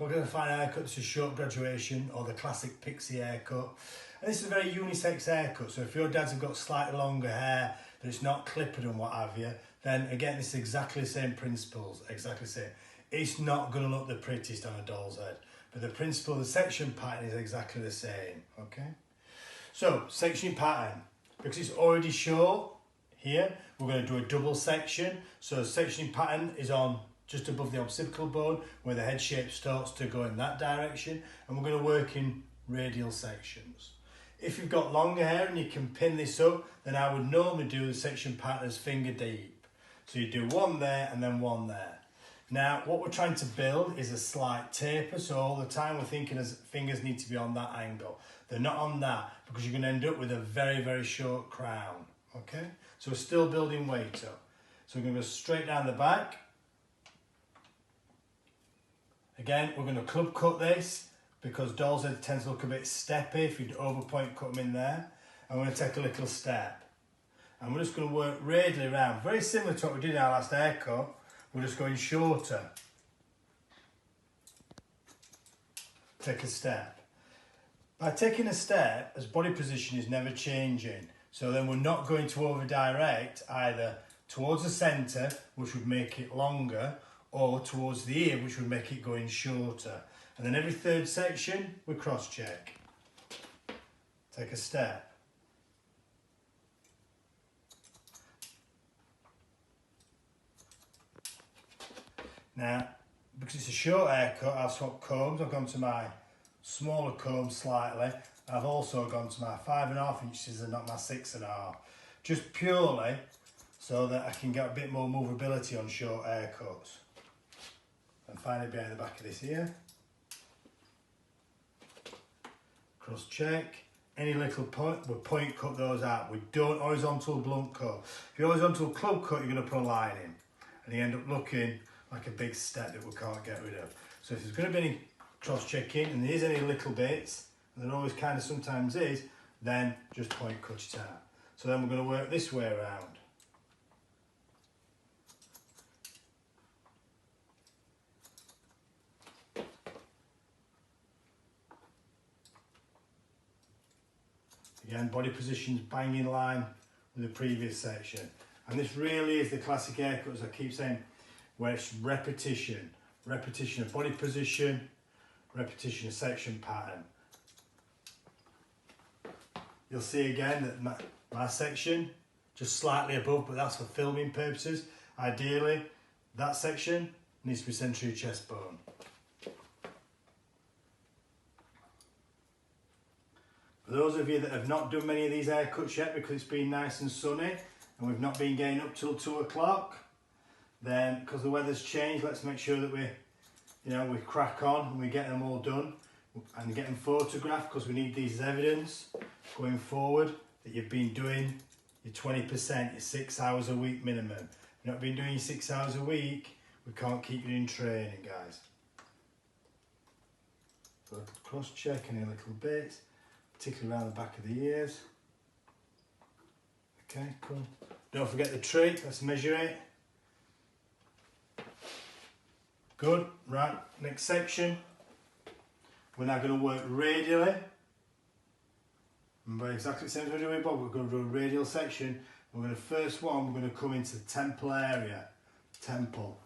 So we're going to find a haircut that's a short graduation or the classic pixie haircut. And this is a very unisex haircut, so if your dads have got slightly longer hair, that it's not clipped and what have you, then again, this is exactly the same principles, exactly the same. It's not going to look the prettiest on a doll's head, but the principle, the section pattern is exactly the same, okay? So, sectioning pattern, because it's already short here, we're going to do a double section. So sectioning pattern is on just above the occipital bone where the head shape starts to go in that direction, and we're going to work in radial sections. If you've got longer hair and you can pin this up, then I would normally do the section pattern as finger deep. So you do one there and then one there. Now what we're trying to build is a slight taper, so all the time we're thinking as fingers need to be on that angle. They're not on that because you're going to end up with a very, very short crown. Okay, so we're still building weight up. So we're going to go straight down the back. Again, we're going to club cut this because doll's head tends to look a bit steppy if you over point cut them in there. And we're going to take a little step. And we're just going to work radially around. Very similar to what we did in our last haircut. We're just going shorter. Take a step. By taking a step, as body position is never changing. So then we're not going to over direct either towards the centre, which would make it longer, or towards the ear, which would make it going shorter. And then every third section, we cross check. Take a step. Now, because it's a short haircut, I've swapped combs. I've gone to my smaller comb slightly. I've also gone to my 5.5 inches and not my 6.5. Just purely so that I can get a bit more movability on short haircuts. And find it behind the back of this ear. Cross check. Any little point, we point cut those out. We don't horizontal blunt cut. If you horizontal club cut, you're going to put a line in. And you end up looking like a big step that we can't get rid of. So if there's going to be any cross checking and there is any little bits, and there always kind of sometimes is, then just point cut it out. So then we're going to work this way around. Again, body positions bang in line with the previous section. And this really is the classic haircut, as I keep saying, where it's repetition. Repetition of body position, repetition of section pattern. You'll see again that my section, just slightly above, but that's for filming purposes. Ideally, that section needs to be centre of your chest bone. For those of you that have not done many of these haircuts yet because it's been nice and sunny and we've not been getting up till 2 o'clock, then because the weather's changed, let's make sure that we crack on and we get them all done and get them photographed, because we need these as evidence going forward that you've been doing your 20%, your 6 hours a week minimum. If you've not been doing your 6 hours a week, we can't keep you in training, guys. So cross check any little bits, particularly around the back of the ears. Okay, cool. Don't forget the tree, let's measure it. Good, right, next section. We're now going to work radially. Remember exactly the same as we do with Bob, we're going to do a radial section. We're going to, first one, we're going to come into the temple area. Temple.